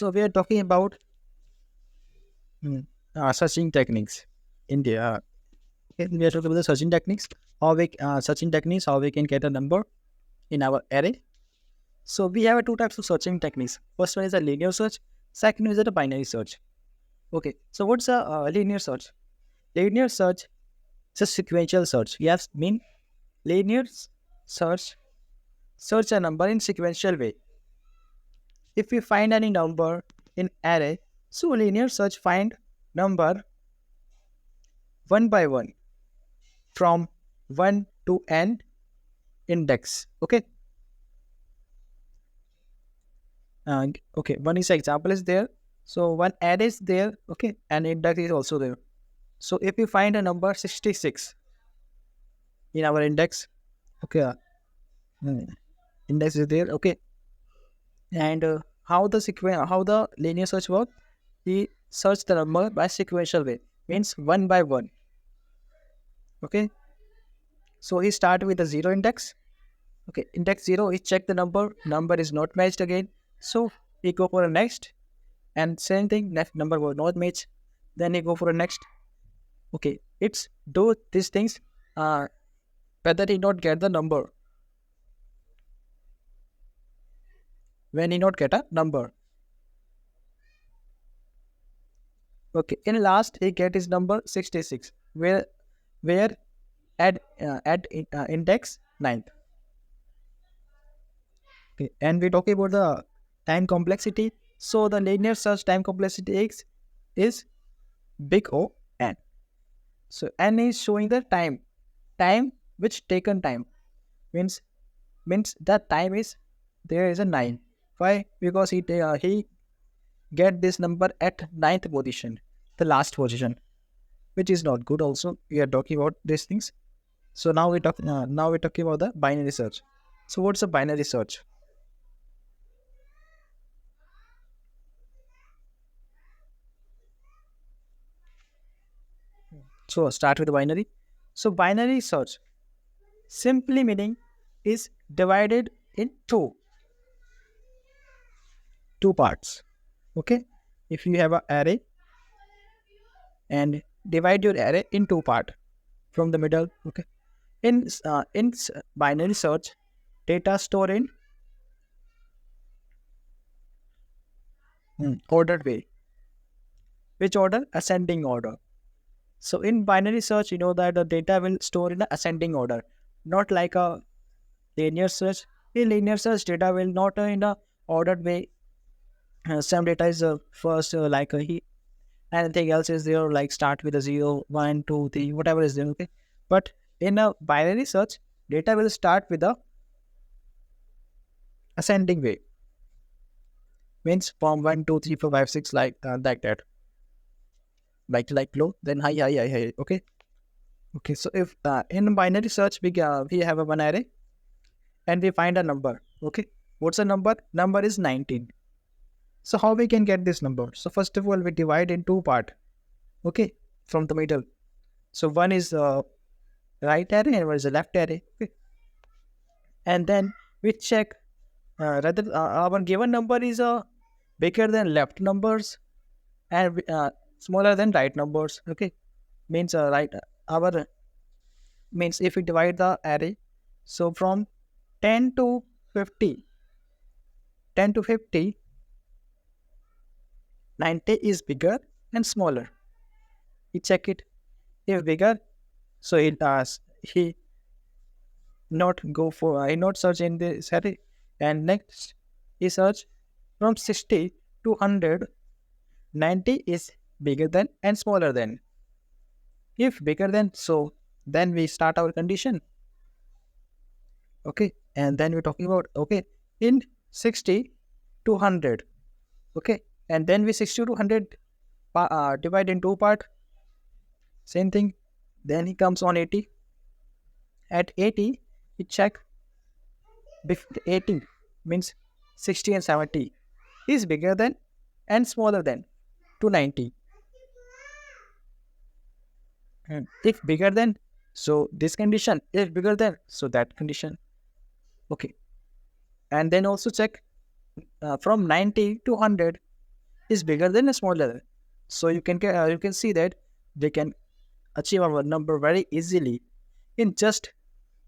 So we are talking about searching techniques. India. We are talking about the searching techniques. How we can get a number in our array. So we have two types of searching techniques. First one is a linear search. Second is a binary search. Okay. So what's a linear search? Linear search is a sequential search. Yes, mean linear search a number in sequential way. If we find any number in array, so linear search find number one by one from 1 to n index. Okay. Okay, one is example is there. So one array is there, okay, and index is also there. So if you find a number 66 in our index, okay, mm, index is there, okay, and how the linear search work? He search the number by sequential way, means one by one. Okay, so he start with a zero index. Okay, index 0, he check the number is not matched again. So he go for a next, and same thing, next number was not matched. Then he go for a next. Okay, it's do these things whether he not get the number. When he not get a number. Okay, in last he get his number 66, where index 9th. Okay, and we talk about the time complexity. So the linear search time complexity is big O n. So n is showing the time which taken time, means that time is there is a 9. Why? Because he get this number at ninth position, the last position, which is not good. Also, we are talking about these things. So now we're talking about the binary search. So what's a binary search? So start with the binary. So binary search simply meaning is divided in two parts. Okay, if you have an array and divide your array in two part from the middle. Okay, in binary search, data stored in ordered way. Which order? Ascending order. So in binary search, you know that the data will store in the ascending order, not like a linear search. In linear search, data will not in a ordered way. Some data is first like he anything else is there like start with a 0 1 2 3 whatever is there. Okay, but in a binary search, data will start with a ascending way, means from 1 2 3 4 5 6 like that, like low then high. Okay. Okay, so if in binary search we have a one array and we find a number. Okay, what's the number? Number is 19. So how we can get this number? So first of all, we divide in two part. Okay, from the middle. So one is right array and one is the left array. Okay, and then we check whether our given number is bigger than left numbers and smaller than right numbers. Okay, means right our means if we divide the array, so from 10 to 50, 10 to 50, 90 is bigger and smaller. He check it. If bigger, so he not go for he not search in this array, and next he search from 60 to 100. 90 is bigger than and smaller than. If bigger than, so then we start our condition. Okay, and then we're talking about, okay, in 60 to 100. Okay, and then we 60 to 100 divide in two part. Same thing. Then he comes on 80. At 80, he check 80 means 60 and 70 is bigger than and smaller than to 90. If bigger than, so this condition. If bigger than, so that condition. Okay, and then also check from 90 to 100. is bigger than a smaller. So you can see that they can achieve our number very easily in just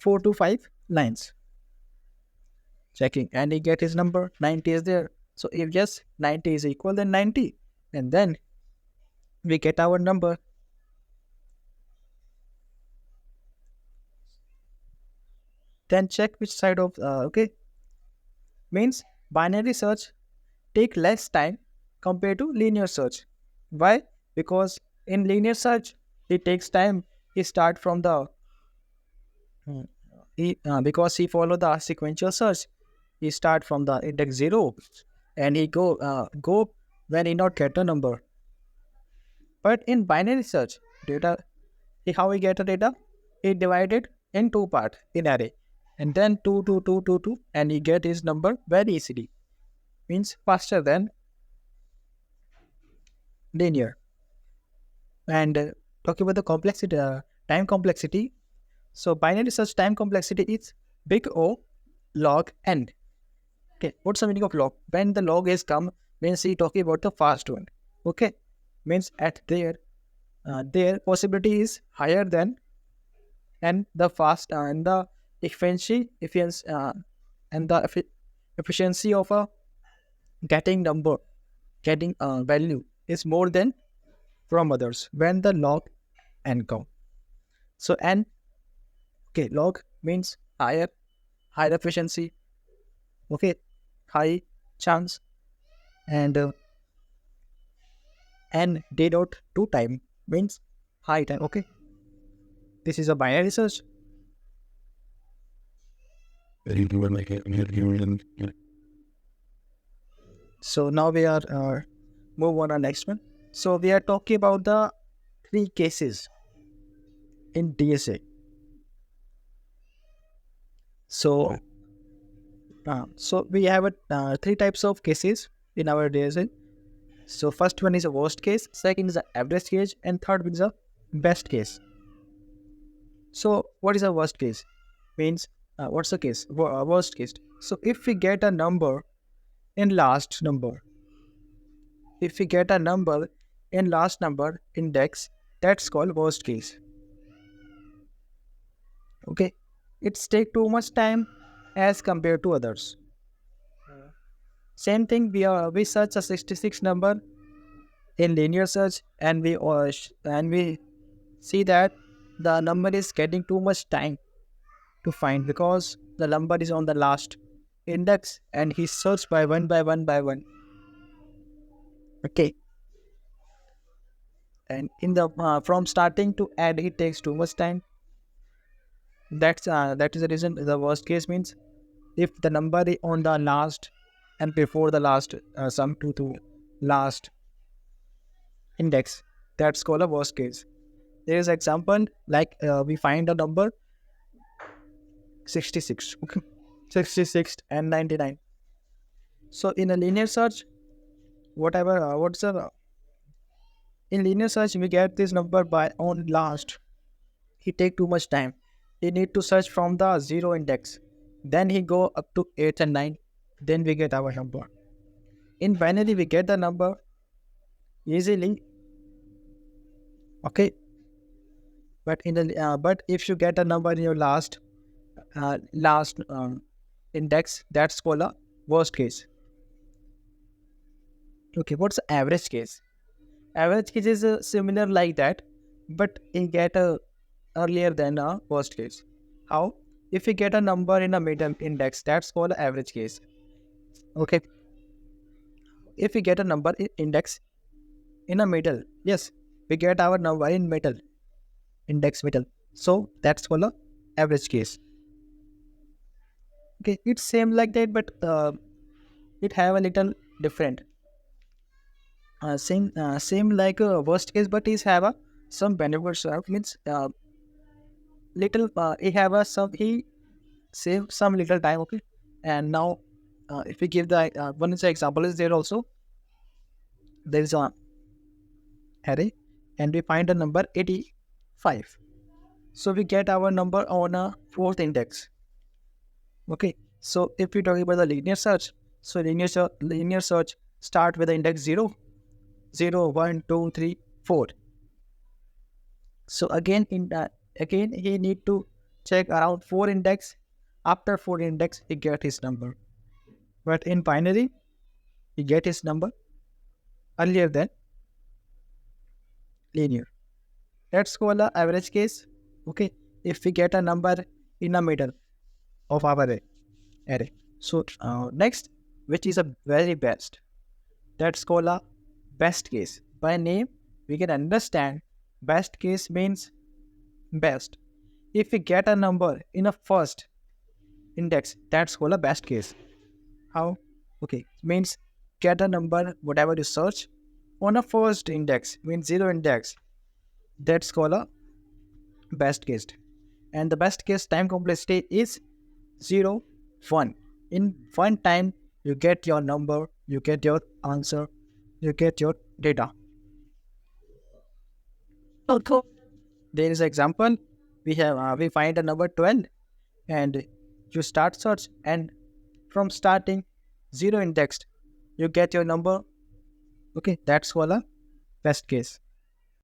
4 to 5 lines. Checking, and he get his number 90 is there. So if yes, 90 is equal, then 90, and then we get our number. Then check which side of okay, means binary search take less time compared to linear search. Why? Because in linear search it takes time. He start from the Hmm. Because he follow the sequential search. He start from the index 0, and he go when he not get a number. But in binary search data, how he get a data? He divided in two part in array, and then two, and he get his number very easily. Means faster than linear. And talking about the complexity, time complexity. So binary search time complexity is big O log n. Okay, what's the meaning of log? When the log is come, means he talking about the fast one. Okay, means at their possibility is higher than, and the fast and the efficiency and the efficiency of a getting number, getting value is more than from others when the log n come. So n, okay, log means higher efficiency. Okay, high chance, and and day dot to time means high time. Okay, this is a binary search. So now we are move on our next one. So we are talking about the three cases in DSA. So so we have three types of cases in our DSA. So first one is a worst case, second is a average case, and third one is a best case. So what is a worst case? Means what's the case? Worst case. So if we get a number in last number, if we get a number in last number index, that's called worst case. Okay, it's take too much time as compared to others. Same thing, we search a 66 number in linear search, and we see that the number is getting too much time to find because the number is on the last index and he searched by one by one by one. Okay, and in the from starting to add it takes too much time. That is the reason the worst case means if the number is on the last and before the last sum to last index, that's called a worst case. There is example like we find a number 66, okay, 66 and 99. So in a linear search, whatever what's the in linear search we get this number by on last. He take too much time. He need to search from the 0 index, then he go up to 8 and 9, then we get our number. In binary we get the number easily. Okay, but in the but if you get a number in your last index, that's called a worst case. Okay, what's the average case? Average case is similar like that, but it get earlier than a worst case. How? If we get a number in a middle index, that's called average case. Okay, if we get a number in index in a middle, yes, we get our number in middle index middle, so that's called a average case. Okay, it's same like that, but it have a little different. Same like a worst case, but is have a some benefits. Means little he have a some he save some little time. Okay, and now if we give the one is the example is there also, there is a array and we find a number 85. So we get our number on a fourth index. Okay, so if we talk about the linear search, so linear search start with the index 0, 0, 1, 2, 3, 4. So again he need to check around 4 index. After 4 index he get his number. But in binary he get his number earlier than linear. Let's call a average case. Okay, if we get a number in the middle of our array. So next, which is a very best. That's called a best case. By name, we can understand best case means best. If we get a number in a first index, that's called a best case. How? Okay, means get a number, whatever you search, on a first index, means 0 index. That's called a best case. And the best case time complexity is 0, 1. In one time, you get your number, you get your answer, you get your data. Okay. There is an example. We find a number 12 and you start search, and from starting 0 indexed, you get your number. Okay, that's called a best case.